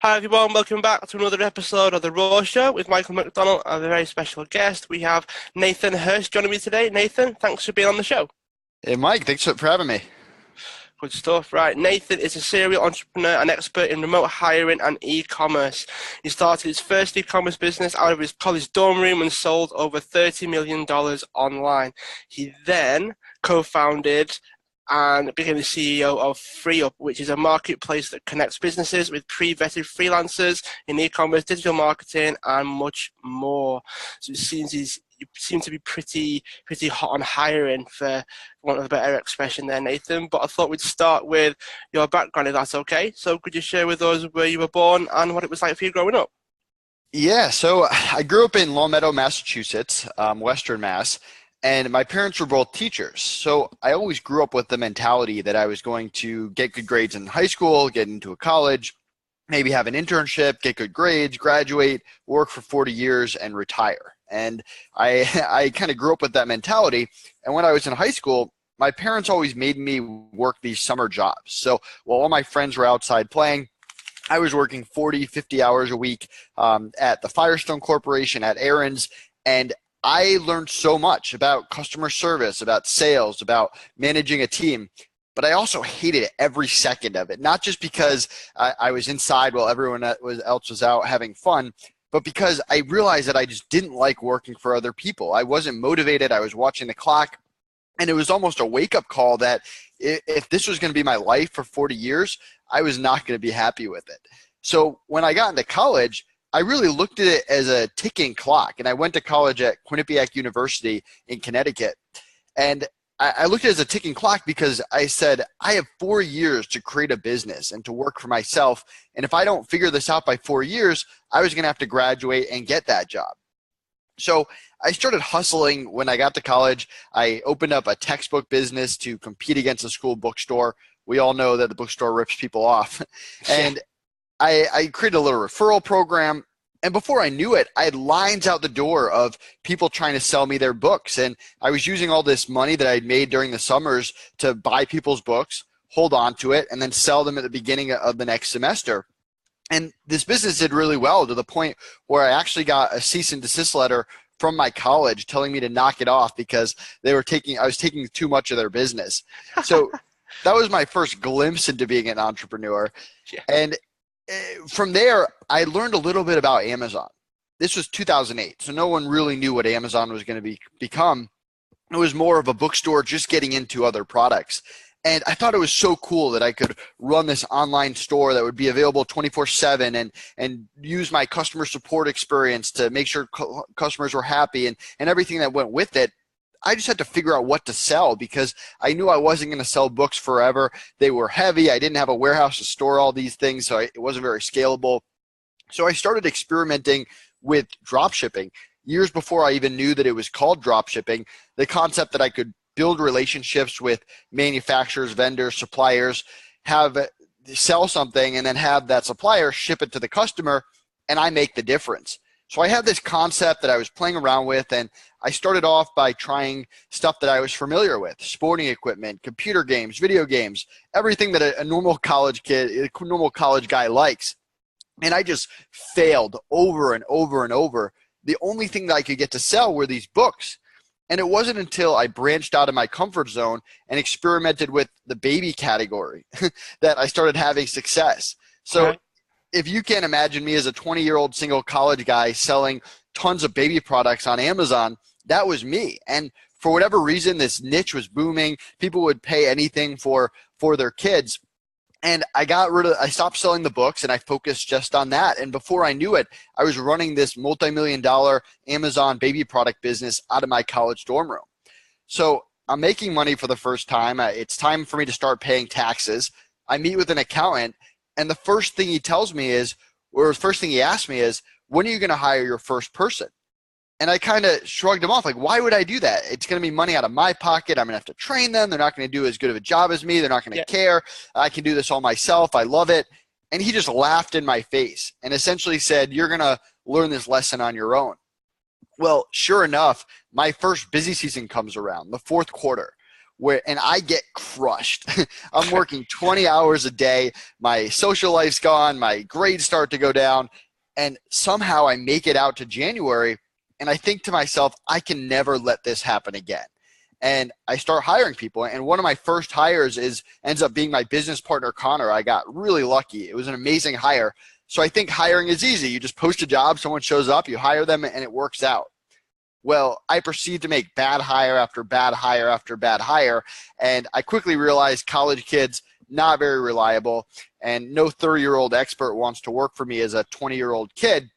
Hi everyone, welcome back to another episode of The Raw Show with Michael McDonald and a very special guest. We have Nathan Hirsch joining me today. Nathan, thanks for being on the show. Hey, Mike, thanks for having me. Good stuff, right? Nathan is a serial entrepreneur and expert in remote hiring and e-commerce. He started his first e-commerce business out of his college dorm room and sold over $30 million online. He then co-founded and became the CEO of FreeUp, which is a marketplace that connects businesses with pre-vetted freelancers in e-commerce, digital marketing, and much more. So it seems you seem to be pretty hot on hiring, for want of a better expression there, Nathan. But I thought we'd start with your background, if that's okay. So could you share with us where you were born and what it was like for you growing up? Yeah, so I grew up in Longmeadow, Massachusetts, Western Mass, and my parents were both teachers. So I always grew up with the mentality that I was going to get good grades in high school, get into a college, maybe have an internship, get good grades, graduate, work for 40 years, and retire. And I, I kind of grew up with that mentality. And when I was in high school, my parents always made me work these summer jobs. So while all my friends were outside playing, I was working 40, 50 hours a week at the Firestone Corporation, at errands, and I learned so much about customer service, about sales, about managing a team. But I also hated every second of it, not just because I was inside while everyone else was out having fun, but because I realized that I just didn't like working for other people. I wasn't motivated. I was watching the clock. And it was almost a wake-up call that if this was going to be my life for 40 years, I was not going to be happy with it. So when I got into college, I really looked at it as a ticking clock. And I went to college at Quinnipiac University in Connecticut. And I looked at it as a ticking clock because I said, I have 4 years to create a business and to work for myself. And if I don't figure this out by 4 years, I was going to have to graduate and get that job. So I started hustling when I got to college. I opened up a textbook business to compete against a school bookstore. We all know that the bookstore rips people off. And I created a little referral program. And before I knew it, I had lines out the door of people trying to sell me their books. And I was using all this money that I'd made during the summers to buy people's books, hold on to it, and then sell them at the beginning of the next semester. And this business did really well to the point where I actually got a cease and desist letter from my college telling me to knock it off because I was taking too much of their business. So that was my first glimpse into being an entrepreneur. Yeah. And from there, I learned a little bit about Amazon. This was 2008, so no one really knew what Amazon was going to become. It was more of a bookstore just getting into other products. And I thought it was so cool that I could run this online store that would be available 24/7 and use my customer support experience to make sure customers were happy and everything that went with it. I just had to figure out what to sell because I knew I wasn't going to sell books forever. They were heavy. I didn't have a warehouse to store all these things, so it wasn't very scalable. So I started experimenting with drop shipping. Years before I even knew that it was called drop shipping, the concept that I could build relationships with manufacturers, vendors, suppliers, sell something, and then have that supplier ship it to the customer, and I make the difference. So I had this concept that I was playing around with, and I started off by trying stuff that I was familiar with: sporting equipment, computer games, video games, everything that a normal college kid, a normal college guy likes. And I just failed over and over and over. The only thing that I could get to sell were these books. And it wasn't until I branched out of my comfort zone and experimented with the baby category that I started having success. So Okay. if you can't imagine me as a 20-year-old single college guy selling tons of baby products on Amazon, that was me. And for whatever reason, this niche was booming. People would pay anything for their kids. And I stopped selling the books and I focused just on that. And before I knew it, I was running this multi-million-dollar Amazon baby product business out of my college dorm room. So I'm making money for the first time. It's time for me to start paying taxes. I meet with an accountant, and the first thing he tells me is, or the first thing he asks me is, when are you going to hire your first person? And I kind of shrugged him off, like, why would I do that? It's going to be money out of my pocket. I'm going to have to train them. They're not going to do as good of a job as me. They're not going to care. I can do this all myself. I love it. And he just laughed in my face and essentially said, you're going to learn this lesson on your own. Well, sure enough, my first busy season comes around, the fourth quarter, and I get crushed. I'm working 20 hours a day. My social life's gone. My grades start to go down. And somehow I make it out to January, and I think to myself, I can never let this happen again. And I start hiring people. And one of my first hires ends up being my business partner, Connor. I got really lucky. It was an amazing hire. So I think hiring is easy. You just post a job, someone shows up, you hire them, and it works out. Well, I proceed to make bad hire after bad hire after bad hire. And I quickly realized college kids, not very reliable. And no 30-year-old expert wants to work for me as a 20-year-old kid.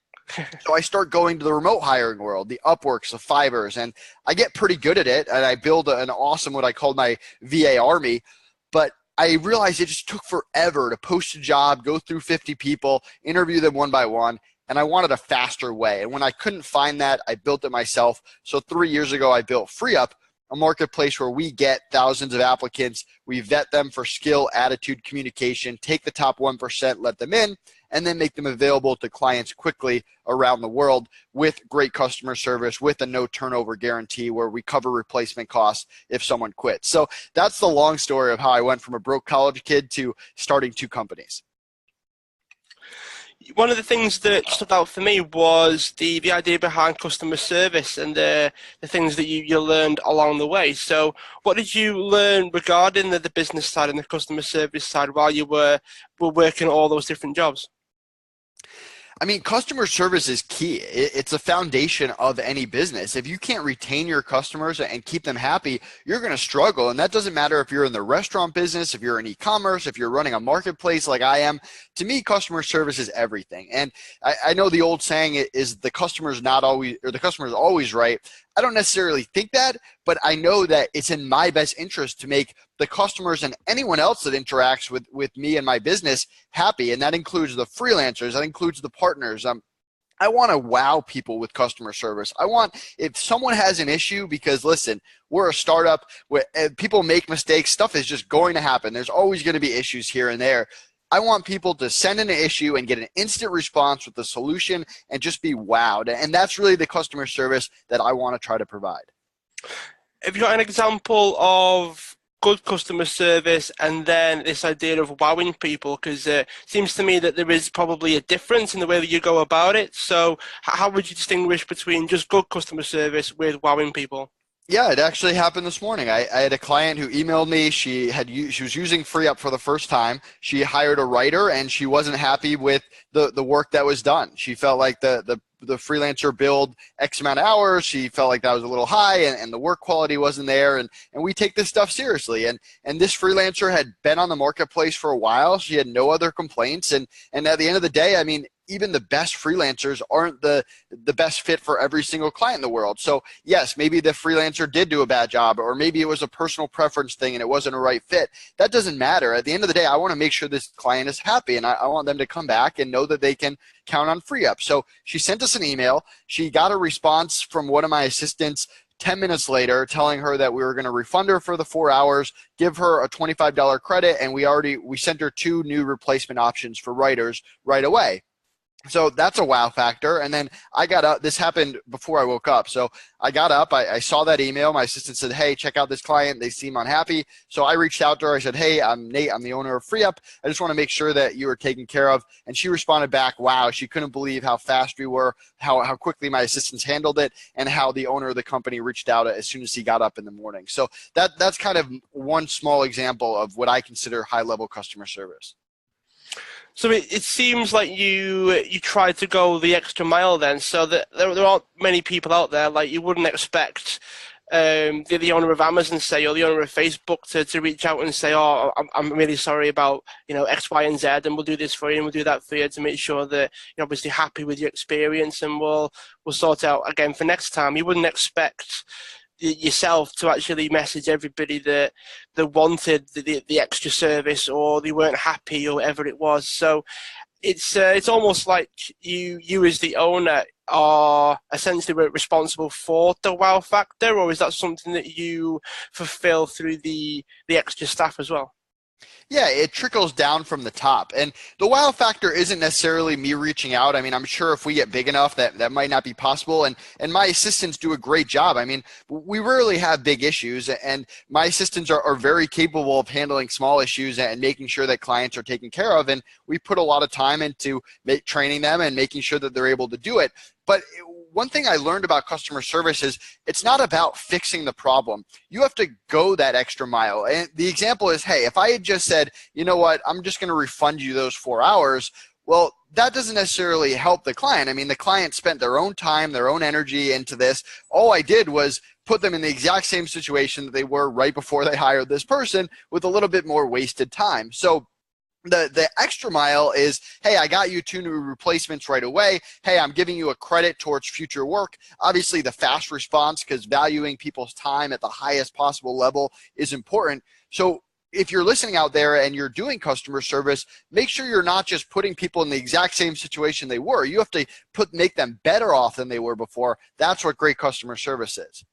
So I start going to the remote hiring world, the Upworks, the Fivers, and I get pretty good at it. And I build an awesome, what I called my VA army. But I realized it just took forever to post a job, go through 50 people, interview them one by one. And I wanted a faster way. And when I couldn't find that, I built it myself. So 3 years ago, I built FreeUp, a marketplace where we get thousands of applicants. We vet them for skill, attitude, communication, take the top 1%, let them in, and then make them available to clients quickly around the world with great customer service, with a no turnover guarantee where we cover replacement costs if someone quits. So that's the long story of how I went from a broke college kid to starting 2 companies. One of the things that stood out for me was the idea behind customer service and the things that you learned along the way. So what did you learn regarding the business side and the customer service side while you were working all those different jobs? I mean, customer service is key. It's a foundation of any business. If you can't retain your customers and keep them happy, you're going to struggle. And that doesn't matter if you're in the restaurant business, if you're in e-commerce, if you're running a marketplace like I am. To me, customer service is everything. And I know the old saying is the customer's not always, or the customer's always right. I don't necessarily think that, but I know that it's in my best interest to make the customers and anyone else that interacts with me and my business happy. And that includes the freelancers, that includes the partners. I want to wow people with customer service. I want, if someone has an issue, because listen, we're a startup where people make mistakes, stuff is just going to happen. There's always going to be issues here and there. I want people to send in an issue and get an instant response with the solution and just be wowed. And that's really the customer service that I want to try to provide. Have you got an example of good customer service and then this idea of wowing people? Because it seems to me that there is probably a difference in the way that you go about it. So how would you distinguish between just good customer service with wowing people? Yeah, it actually happened this morning. I had a client who emailed me. She was using FreeUp for the first time. She hired a writer, and she wasn't happy with the work that was done. She felt like the freelancer billed X amount of hours. She felt like that was a little high, and the work quality wasn't there. And we take this stuff seriously. And this freelancer had been on the marketplace for a while. She had no other complaints. And at the end of the day, I mean, even the best freelancers aren't the best fit for every single client in the world. So yes, maybe the freelancer did do a bad job, or maybe it was a personal preference thing and it wasn't a right fit. That doesn't matter. At the end of the day, I want to make sure this client is happy, and I want them to come back and know that they can count on FreeUp. So she sent us an email. She got a response from one of my assistants 10 minutes later telling her that we were going to refund her for the 4 hours, give her a $25 credit, and we sent her 2 new replacement options for writers right away. So that's a wow factor. And then I got up. This happened before I woke up. So I got up. I saw that email. My assistant said, hey, check out this client. They seem unhappy. So I reached out to her. I said, hey, I'm Nate. I'm the owner of FreeUp. I just want to make sure that you are taken care of. And she responded back, wow, she couldn't believe how fast we were, how quickly my assistants handled it, and how the owner of the company reached out as soon as he got up in the morning. So that's kind of one small example of what I consider high-level customer service. So it seems like you tried to go the extra mile then, so that there aren't many people out there, like you wouldn't expect the owner of Amazon, say, or the owner of Facebook to reach out and say, oh, I'm really sorry about, X, Y, and Z, and we'll do this for you and we'll do that for you to make sure that you're obviously happy with your experience, and we'll sort it out again for next time. You wouldn't expect yourself to actually message everybody that wanted the extra service, or they weren't happy, or whatever it was. So it's almost like you as the owner are essentially responsible for the wow factor, or is that something that you fulfill through the extra staff as well? Yeah, it trickles down from the top. And the wow factor isn't necessarily me reaching out. I mean, I'm sure if we get big enough that might not be possible. And my assistants do a great job. I mean, we rarely have big issues, and my assistants are very capable of handling small issues and making sure that clients are taken care of. And we put a lot of time into training them and making sure that they're able to do it. But one thing I learned about customer service is it's not about fixing the problem. You have to go that extra mile. And the example is, hey, if I had just said, you know what, I'm just going to refund you those 4 hours, well, that doesn't necessarily help the client. I mean, the client spent their own time, their own energy into this. All I did was put them in the exact same situation that they were right before they hired this person with a little bit more wasted time. So the extra mile is, hey, I got you 2 new replacements right away. Hey, I'm giving you a credit towards future work. Obviously, the fast response, because valuing people's time at the highest possible level is important. So if you're listening out there and you're doing customer service, make sure you're not just putting people in the exact same situation they were. You have to make them better off than they were before. That's what great customer service is.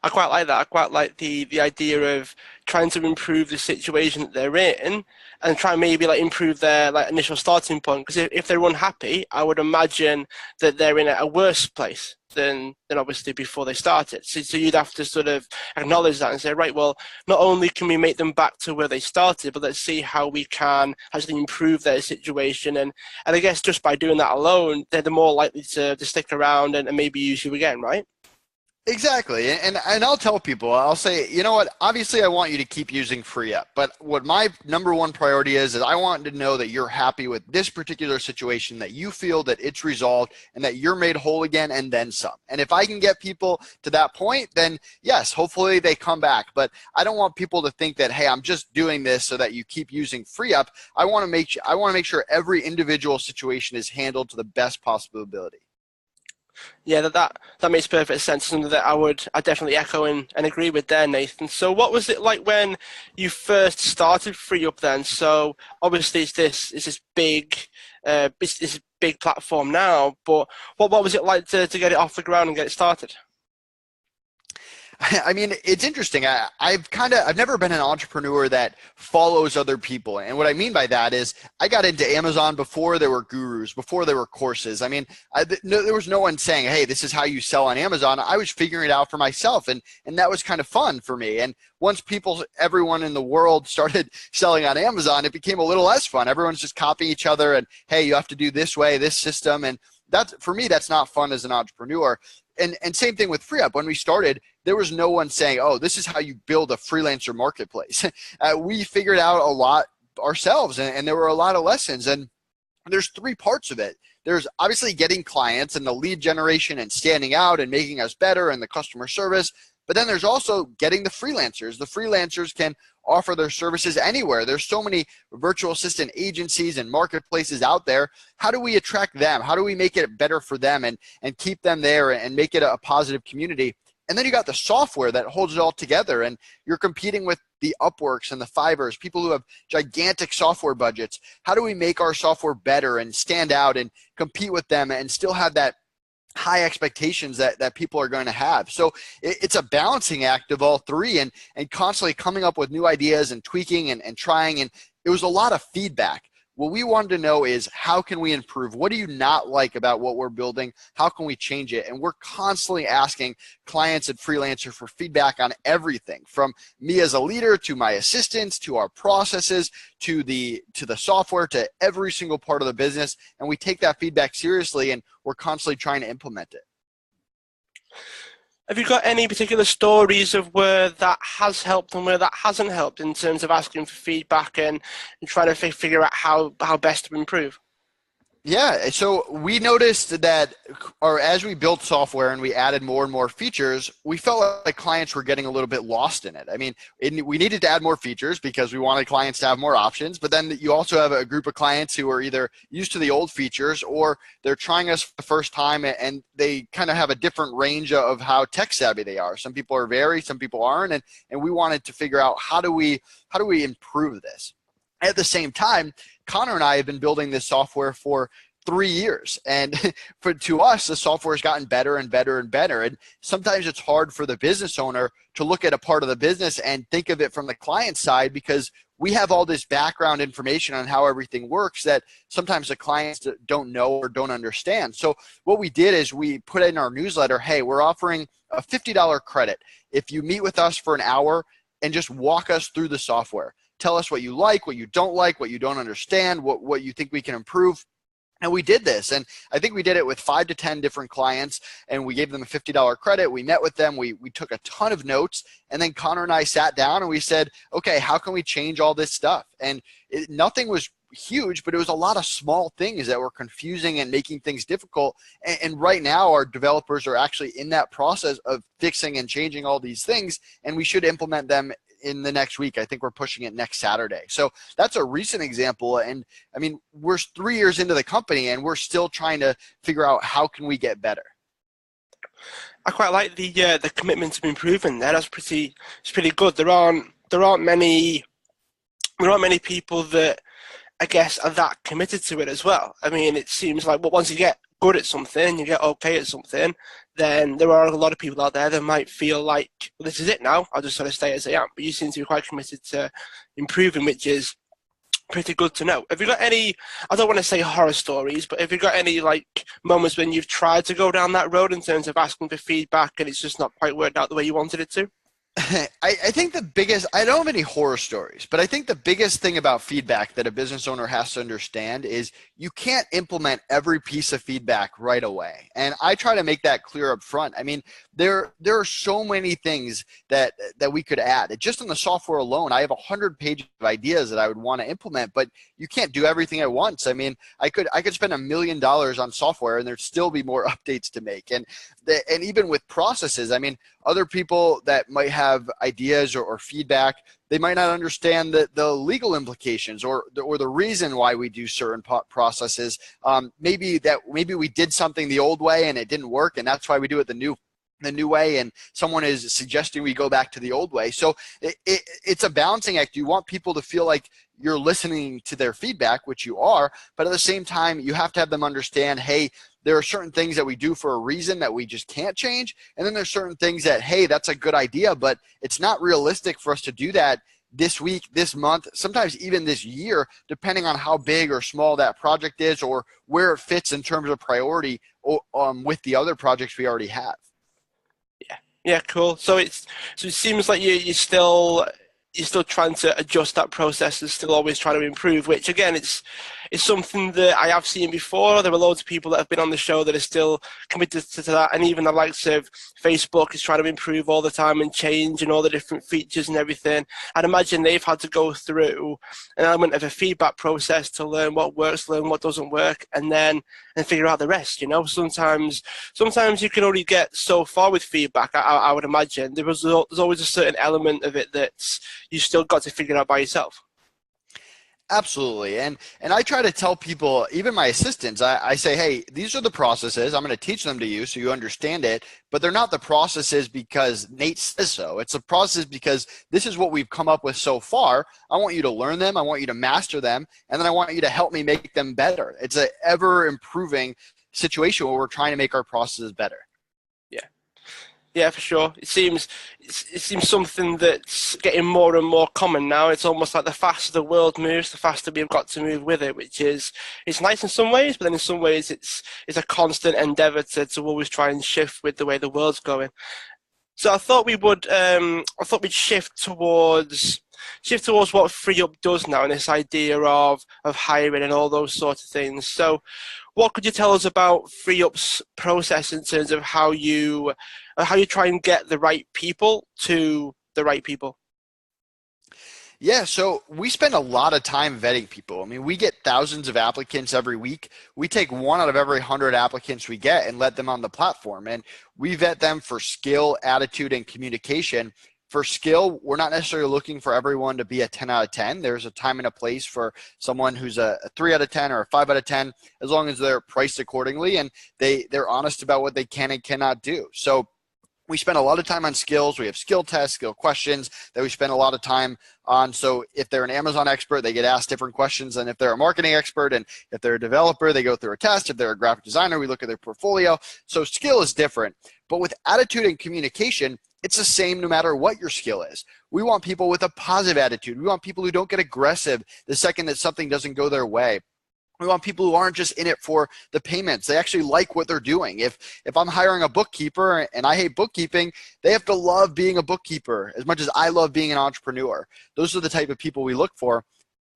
I quite like that. I quite like the idea of trying to improve the situation that they're in and try and maybe like improve their like initial starting point. Because if they're unhappy, I would imagine that they're in a worse place than obviously before they started. So you'd have to sort of acknowledge that and say, right, well, not only can we make them back to where they started, but let's see how we can actually improve their situation. And I guess just by doing that alone, they're the more likely to stick around and maybe use you again, right? Exactly. And I'll tell people, I'll say, you know what, obviously I want you to keep using FreeUp, but what my number one priority is I want to know that you're happy with this particular situation, that you feel that it's resolved and that you're made whole again and then some. And if I can get people to that point, then yes, hopefully they come back. But I don't want people to think that, hey, I'm just doing this so that you keep using FreeUp. I want to make sure every individual situation is handled to the best possible ability. Yeah, that makes perfect sense. Something that I definitely echo and agree with there, Nathan. So what was it like when you first started FreeUp then? So obviously it's this big platform now, but what was it like to get it off the ground and get it started? I mean, it's interesting. I've never been an entrepreneur that follows other people. And what I mean by that is I got into Amazon before there were gurus, before there were courses. I mean, there was no one saying, hey, this is how you sell on Amazon. I was figuring it out for myself. And that was kind of fun for me. And once everyone in the world started selling on Amazon, it became a little less fun. Everyone's just copying each other and, hey, you have to do this way, this system. And for me, that's not fun as an entrepreneur. And same thing with FreeUp. When we started, there was no one saying, oh, this is how you build a freelancer marketplace. We figured out a lot ourselves, and there were a lot of lessons. And there's 3 parts of it. There's obviously getting clients and the lead generation and standing out and making us better and the customer service. But then there's also getting the freelancers. The freelancers can offer their services anywhere. There's so many virtual assistant agencies and marketplaces out there. How do we attract them? How do we make it better for them and keep them there and make it a positive community? And then you got the software that holds it all together, and you're competing with the Upworks and the Fivers, people who have gigantic software budgets. How do we make our software better and stand out and compete with them and still have that high expectations that people are going to have? So it's a balancing act of all 3 and constantly coming up with new ideas and tweaking and trying. And it was a lot of feedback. What we wanted to know is, how can we improve? What do you not like about what we're building? How can we change it? And we're constantly asking clients at Freelancer for feedback on everything, from me as a leader to my assistants to our processes to the software, to every single part of the business. And we take that feedback seriously, and we're constantly trying to implement it. Have you got any particular stories of where that has helped and where that hasn't helped in terms of asking for feedback and trying to figure out how best to improve? Yeah, so we noticed that, or as we built software and we added more and more features, we felt like clients were getting a little bit lost in it. I mean, we needed to add more features because we wanted clients to have more options, but then you also have a group of clients who are either used to the old features or they're trying us for the first time, and they kind of have a different range of how tech savvy they are. Some people are some people aren't, and we wanted to figure out how do we improve this. At the same time, Connor and I have been building this software for 3 years, and to us, the software has gotten better and better and better. And sometimes it's hard for the business owner to look at a part of the business and think of it from the client side, because we have all this background information on how everything works that sometimes the clients don't know or don't understand. So what we did is we put in our newsletter, hey, we're offering a $50 credit if you meet with us for an hour and just walk us through the software. Tell us what you like, what you don't understand, what you think we can improve. And we did this, and I think we did it with 5 to 10 different clients, and we gave them a $50 credit. We met with them. We took a ton of notes, and then Connor and I sat down and we said, okay, how can we change all this stuff? And nothing was huge, but it was a lot of small things that were confusing and making things difficult. And right now our developers are actually in that process of fixing and changing all these things, and we should implement them in the next week. I think we're pushing it next Saturday. So that's a recent example. And I mean, we're 3 years into the company and we're still trying to figure out how can we get better. I quite like the commitment to improving there. It's pretty good. There aren't many people that I guess are that committed to it as well. I mean, it seems like once you get good at something, you get okay at something, then there are a lot of people out there that might feel like, well, this is it now, I'll just sort of stay as I am. But you seem to be quite committed to improving, which is pretty good to know. Have you got any, I don't want to say horror stories, but have you got any like moments when you've tried to go down that road in terms of asking for feedback and it's just not quite worked out the way you wanted it to? I think the biggest, I don't have any horror stories, but I think the biggest thing about feedback that a business owner has to understand is you can't implement every piece of feedback right away. And I try to make that clear up front. I mean, there are so many things that we could add. Just in the software alone, I have 100 pages of ideas that I would want to implement, but you can't do everything at once. I mean, I could spend $1 million on software and there'd still be more updates to make. And even with processes, I mean, other people that might have ideas or feedback, they might not understand the legal implications or the reason why we do certain processes. Maybe we did something the old way and it didn't work, and that's why we do it the new way, and someone is suggesting we go back to the old way. So it's a balancing act. You want people to feel like you're listening to their feedback, which you are, but at the same time, you have to have them understand, hey, there are certain things that we do for a reason that we just can't change. And then there's certain things that, hey, that's a good idea, but it's not realistic for us to do that this week, this month, sometimes even this year, depending on how big or small that project is or where it fits in terms of priority with the other projects we already have. Yeah, cool. So it seems like you're still trying to adjust that process and still always trying to improve, which again, it's something that I have seen before. There are loads of people that have been on the show that are still committed to that, and even the likes of Facebook is trying to improve all the time and change and all the different features and everything. I'd imagine they've had to go through an element of a feedback process to learn what works, learn what doesn't work, and figure out the rest. You know, sometimes you can only get so far with feedback. I would imagine there's always a certain element of it that's you still got to figure out by yourself. Absolutely. And I try to tell people, even my assistants, I say, hey, these are the processes. I'm going to teach them to you so you understand it, but they're not the processes because Nate says so. It's a process because this is what we've come up with so far. I want you to learn them. I want you to master them. And then I want you to help me make them better. It's an ever improving situation where we're trying to make our processes better. Yeah, for sure. It seems something that's getting more and more common now. It's almost like the faster the world moves, the faster we've got to move with it, which is it's nice in some ways, but then in some ways it's a constant endeavor to always try and shift with the way the world's going. So I thought we'd shift towards what FreeUp does now and this idea of hiring and all those sorts of things. So what could you tell us about FreeUp's process in terms of how you try and get the right people to the right people? Yeah, so we spend a lot of time vetting people. I mean, we get thousands of applicants every week. We take 1 out of every 100 applicants we get and let them on the platform. And we vet them for skill, attitude, and communication. For skill, we're not necessarily looking for everyone to be a 10 out of 10. There's a time and a place for someone who's a 3 out of 10 or a 5 out of 10, as long as they're priced accordingly and they're honest about what they can and cannot do. So we spend a lot of time on skills. We have skill tests, skill questions that we spend a lot of time on. So if they're an Amazon expert, they get asked different questions than if they're a marketing expert. And if they're a developer, they go through a test. If they're a graphic designer, we look at their portfolio. So skill is different. But with attitude and communication, It's the same no matter what your skill is. We want people with a positive attitude. We want people who don't get aggressive the second that something doesn't go their way. We want people who aren't just in it for the payments. They actually like what they're doing. If I'm hiring a bookkeeper and I hate bookkeeping, they have to love being a bookkeeper as much as I love being an entrepreneur. Those are the type of people we look for.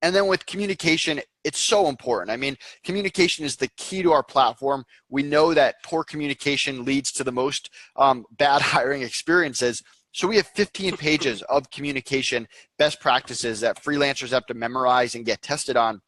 And then with communication, it's so important. I mean, communication is the key to our platform. We know that poor communication leads to the most bad hiring experiences. So we have 15 pages of communication best practices that freelancers have to memorize and get tested on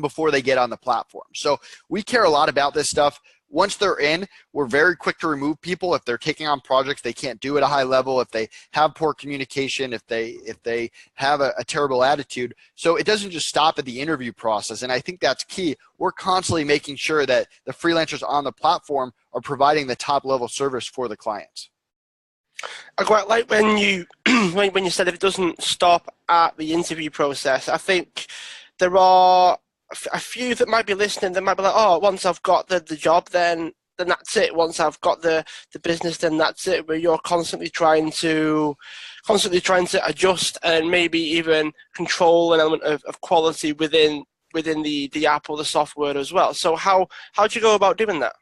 before they get on the platform. So we care a lot about this stuff. Once they're in, we're very quick to remove people if they're taking on projects they can't do at a high level, if they have poor communication, if they have a terrible attitude. So it doesn't just stop at the interview process, and I think that's key. We're constantly making sure that the freelancers on the platform are providing the top level service for the clients. I quite like when you when you said if it doesn't stop at the interview process. I think there are a few that might be listening that might be like, oh, once I've got the job, then that's it. Once I've got the business, then that's it. Where you're constantly trying to adjust and maybe even control an element of quality within the app or the software as well. So how do you go about doing that?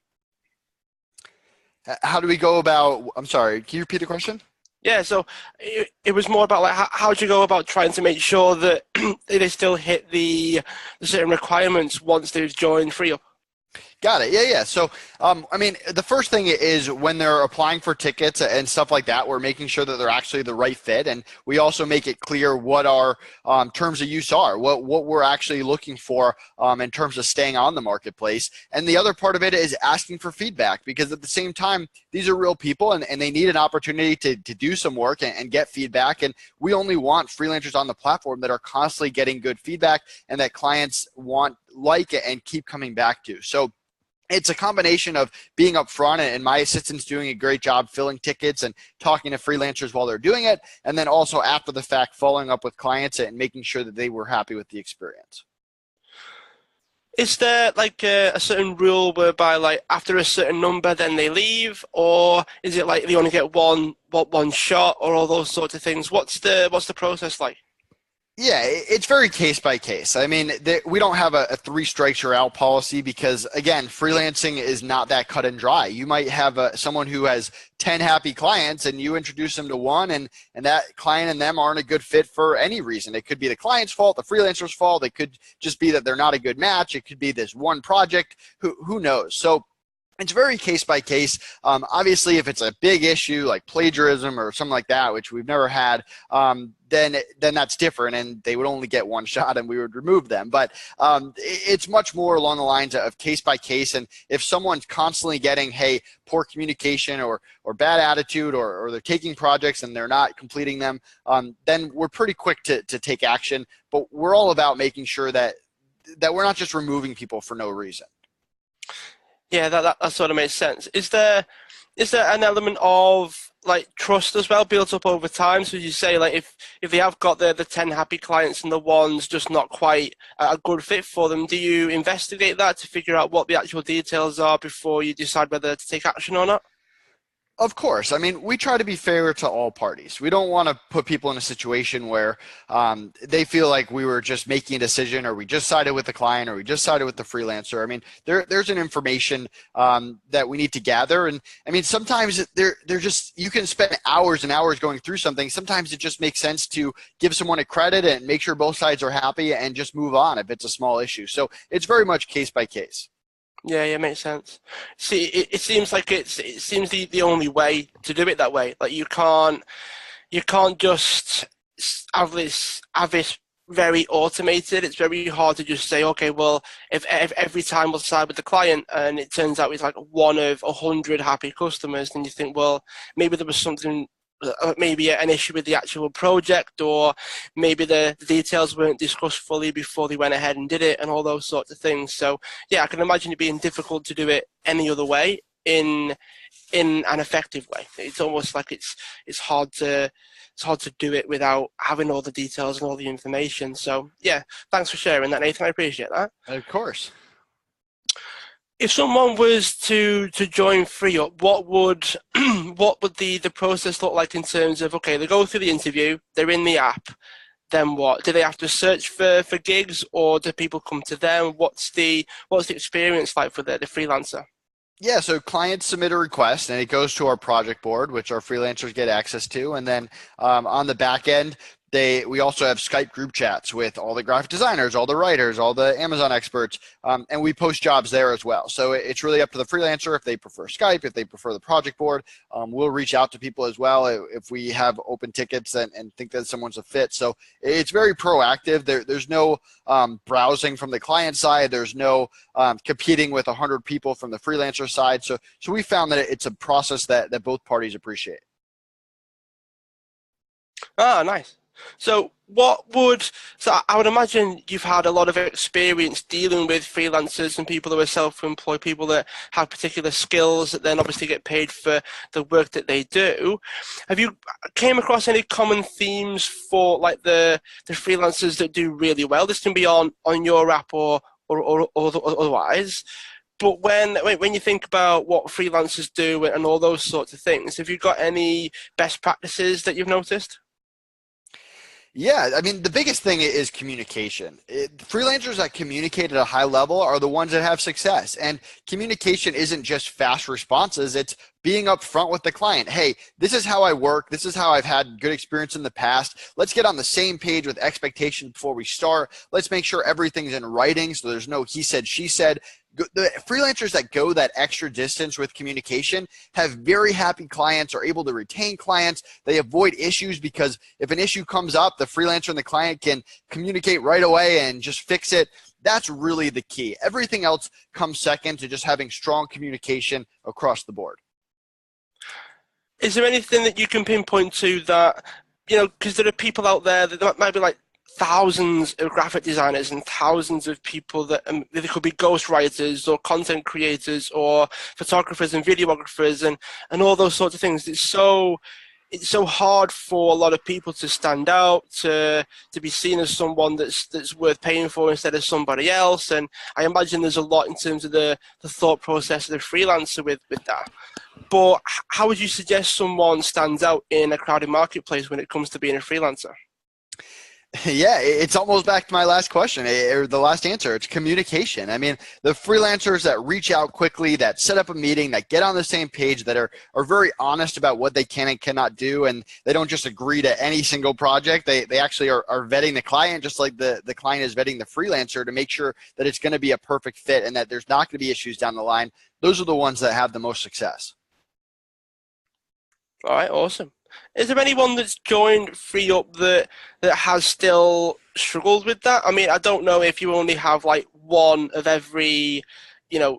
How do we go about, I'm sorry, can you repeat the question? Yeah, so it was more about like how do you go about trying to make sure that they still hit the certain requirements once they've joined FreeUp? Got it. Yeah. So, I mean, the first thing is when they're applying for tickets and stuff like that, we're making sure that they're actually the right fit. And we also make it clear what our terms of use are, what we're actually looking for in terms of staying on the marketplace. And the other part of it is asking for feedback, because at the same time, these are real people and they need an opportunity to do some work and get feedback. And we only want freelancers on the platform that are constantly getting good feedback and that clients like it and keep coming back to. So it's a combination of being upfront and my assistant's doing a great job filling tickets and talking to freelancers while they're doing it. And then also after the fact, following up with clients and making sure that they were happy with the experience. Is there like a certain rule whereby like after a certain number then they leave, or is it like they only get one shot, or all those sorts of things? What's the process like? Yeah, it's very case by case. I mean, we don't have a three strikes you're out policy because, again, freelancing is not that cut and dry. You might have someone who has 10 happy clients and you introduce them to one and that client and them aren't a good fit for any reason. It could be the client's fault, the freelancer's fault. It could just be that they're not a good match. It could be this one project. Who knows? So it's very case by case. Obviously, if it's a big issue like plagiarism or something like that, which we've never had, then that's different, and they would only get one shot, and we would remove them. But it's much more along the lines of case by case. And if someone's constantly getting, hey, poor communication or bad attitude, or they're taking projects and they're not completing them, then we're pretty quick to take action. But we're all about making sure that we're not just removing people for no reason. Yeah, that sort of makes sense. Is there an element of like trust as well built up over time? So you say like if they have got the 10 happy clients and the one's just not quite a good fit for them, do you investigate that to figure out what the actual details are before you decide whether to take action or not? Of course. I mean, we try to be fair to all parties. We don't want to put people in a situation where they feel like we were just making a decision, or we just sided with the client, or we just sided with the freelancer. I mean, there's an information that we need to gather. And I mean, sometimes they're just, you can spend hours and hours going through something. Sometimes it just makes sense to give someone a credit and make sure both sides are happy and just move on if it's a small issue. So it's very much case by case. Yeah, makes sense. See, it seems like it seems the only way to do it that way. Like you can't just have this very automated. It's very hard to just say, okay, well, if every time we'll side with the client and it turns out it's like one of 100 happy customers, then you think, well, maybe there was something. Maybe an issue with the actual project, or maybe the details weren't discussed fully before they went ahead and did it, and all those sorts of things. So yeah, I can imagine it being difficult to do it any other way in an effective way. It's almost like it's hard to do it without having all the details and all the information. So yeah, thanks for sharing that, Nathan. I appreciate that. Of course. If someone was to join FreeUp, what would what would the process look like in terms of, okay, they go through the interview, they're in the app, then what? Do they have to search for gigs, or do people come to them? What's the experience like for the freelancer? Yeah, so clients submit a request and it goes to our project board, which our freelancers get access to. And then on the back end, we also have Skype group chats with all the graphic designers, all the writers, all the Amazon experts, and we post jobs there as well. So it's really up to the freelancer if they prefer Skype, if they prefer the project board. We'll reach out to people as well if we have open tickets and think that someone's a fit. So it's very proactive. There's no browsing from the client side. There's no competing with 100 people from the freelancer side. So we found that it's a process that both parties appreciate. Ah, nice. So I would imagine you've had a lot of experience dealing with freelancers and people who are self-employed, people that have particular skills that then obviously get paid for the work that they do. Have you came across any common themes for like the freelancers that do really well? This can be on your app or otherwise. But when you think about what freelancers do and all those sorts of things, have you got any best practices that you've noticed? Yeah, I mean, the biggest thing is communication. Freelancers that communicate at a high level are the ones that have success. And communication isn't just fast responses, it's being upfront with the client. Hey, this is how I work. This is how I've had good experience in the past. Let's get on the same page with expectations before we start. Let's make sure everything's in writing so there's no he said, she said. The freelancers that go that extra distance with communication have very happy clients, are able to retain clients. They avoid issues because if an issue comes up, the freelancer and the client can communicate right away and just fix it. That's really the key. Everything else comes second to just having strong communication across the board. Is there anything that you can pinpoint to that, because there are people out there that might be like thousands of graphic designers and thousands of people that they could be ghostwriters or content creators or photographers and videographers and all those sorts of things. It's so hard for a lot of people to stand out, to be seen as someone that's worth paying for instead of somebody else. And I imagine there's a lot in terms of the thought process of the freelancer with that. But how would you suggest someone stands out in a crowded marketplace when it comes to being a freelancer? Yeah, it's almost back to my last question or the last answer. It's communication. I mean, the freelancers that reach out quickly, that set up a meeting, that get on the same page, that are very honest about what they can and cannot do, and they don't just agree to any single project. They actually are vetting the client just like the client is vetting the freelancer to make sure that it's going to be a perfect fit and that there's not going to be issues down the line. Those are the ones that have the most success. All right, awesome. Is there anyone that's joined FreeUp that has still struggled with that? I mean, I don't know if you only have like one of every,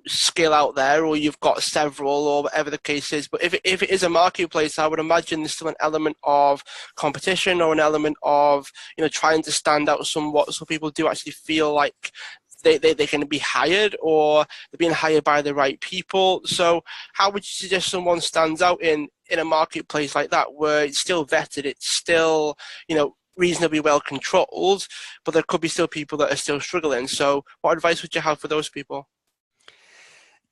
skill out there, or you've got several, or whatever the case is. But if it is a marketplace, I would imagine there's still an element of competition or an element of, trying to stand out somewhat, so people do actually feel like they can be hired or they're being hired by the right people. So how would you suggest someone stands out in a marketplace like that where it's still vetted, it's still, reasonably well controlled, but there could be still people that are still struggling. So what advice would you have for those people?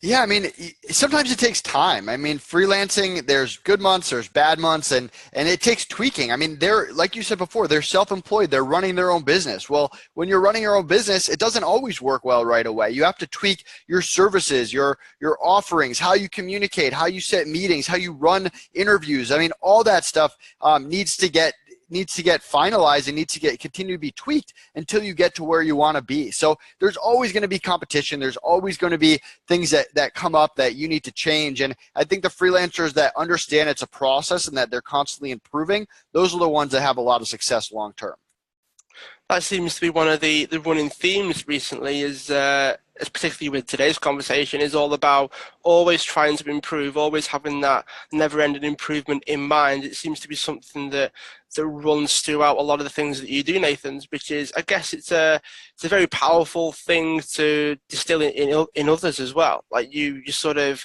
Yeah, I mean, sometimes it takes time. I mean, freelancing, there's good months, there's bad months, and it takes tweaking. I mean, they're, like you said before, they're self-employed, they're running their own business. Well, when you're running your own business, it doesn't always work well right away. You have to tweak your services, your offerings, how you communicate, how you set meetings, how you run interviews. I mean, all that stuff needs to get finalized and continue to be tweaked until you get to where you want to be. So there's always going to be competition. There's always going to be things that come up that you need to change. And I think the freelancers that understand it's a process and that they're constantly improving, those are the ones that have a lot of success long term. That seems to be one of the running themes recently, is particularly with today's conversation, is all about always trying to improve, always having that never-ending improvement in mind. It seems to be something that runs throughout a lot of the things that you do, Nathan, which is, I guess, it's a very powerful thing to distill in others as well. Like you sort of,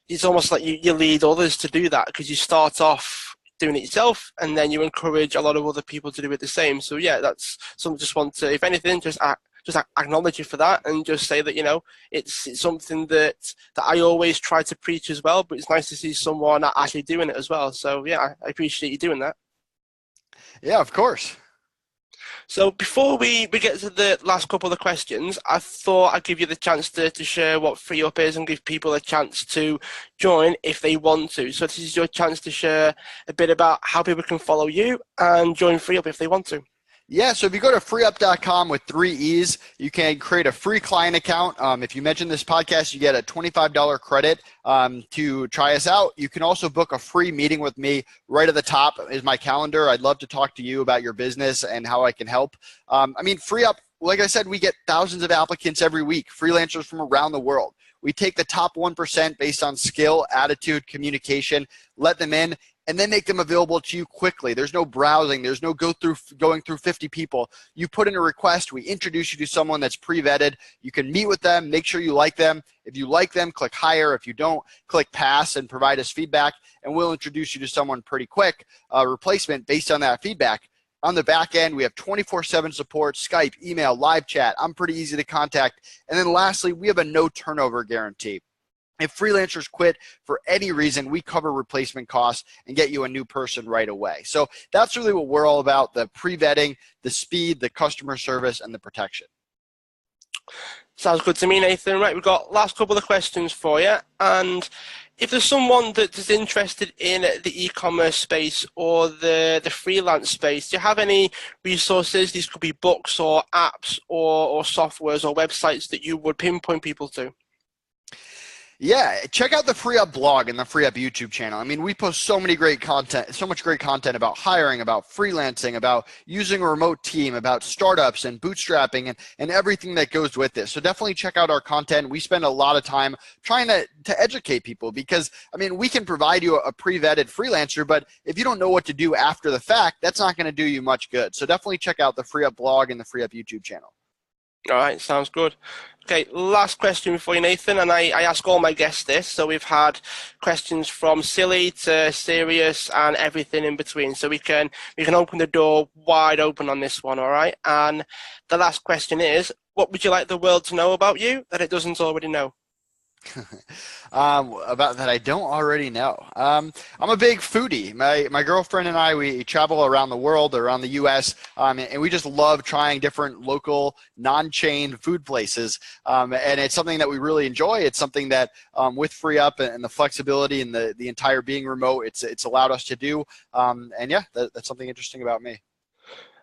it's almost like you lead others to do that, because you start off doing it yourself and then you encourage a lot of other people to do it the same. So yeah, that's something I just want to, if anything, just just acknowledge you for that and just say that, it's something that I always try to preach as well, but it's nice to see someone actually doing it as well. So yeah, I appreciate you doing that. Yeah, of course. So before we get to the last couple of questions, I thought I'd give you the chance to share what FreeUp is and give people a chance to join if they want to. So this is your chance to share a bit about how people can follow you and join FreeUp if they want to. Yeah, so if you go to freeup.com with 3 E's, you can create a free client account. If you mention this podcast, you get a $25 credit to try us out. You can also book a free meeting with me. Right at the top is my calendar. I'd love to talk to you about your business and how I can help. FreeUp, like I said, we get thousands of applicants every week, freelancers from around the world. We take the top 1% based on skill, attitude, communication, let them in, and then make them available to you quickly. There's no browsing. There's no going through 50 people. You put in a request. We introduce you to someone that's pre-vetted. You can meet with them, make sure you like them. If you like them, click hire. If you don't, click pass and provide us feedback, and we'll introduce you to someone pretty quick, replacement based on that feedback. On the back end, we have 24/7 support, Skype, email, live chat. I'm pretty easy to contact. And then lastly, we have a no turnover guarantee. If freelancers quit for any reason, we cover replacement costs and get you a new person right away. So that's really what we're all about, the pre-vetting, the speed, the customer service, and the protection. Sounds good to me, Nathan. Right, we've got last couple of questions for you. And if there's someone that is interested in the e-commerce space or the freelance space, do you have any resources? These could be books or apps or softwares or websites that you would pinpoint people to. Yeah, check out the FreeUp blog and the FreeUp YouTube channel. We post so much great content about hiring, about freelancing, about using a remote team, about startups and bootstrapping and everything that goes with this. So definitely check out our content. We spend a lot of time trying to educate people because, we can provide you a pre-vetted freelancer, but if you don't know what to do after the fact, that's not going to do you much good. So definitely check out the FreeUp blog and the FreeUp YouTube channel. All right, sounds good. Okay, last question for you, Nathan, and I ask all my guests this. So we've had questions from silly to serious and everything in between. So we can open the door wide open on this one, all right? And the last question is, what would you like the world to know about you that it doesn't already know? About that I don't already know. I'm a big foodie. My girlfriend and I, we travel around the world, around the US, and we just love trying different local non-chain food places. And it's something that we really enjoy. It's something that with FreeUp and the flexibility and the entire being remote, it's allowed us to do. And yeah, that's something interesting about me.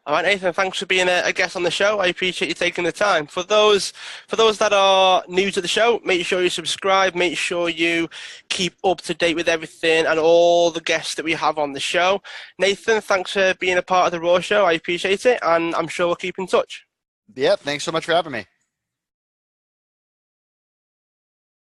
All right, Nathan, thanks for being a guest on the show. I appreciate you taking the time. For those that are new to the show, make sure you subscribe. Make sure you keep up to date with everything and all the guests that we have on the show. Nathan, thanks for being a part of the Raw Show. I appreciate it, and I'm sure we'll keep in touch. Yeah, thanks so much for having me.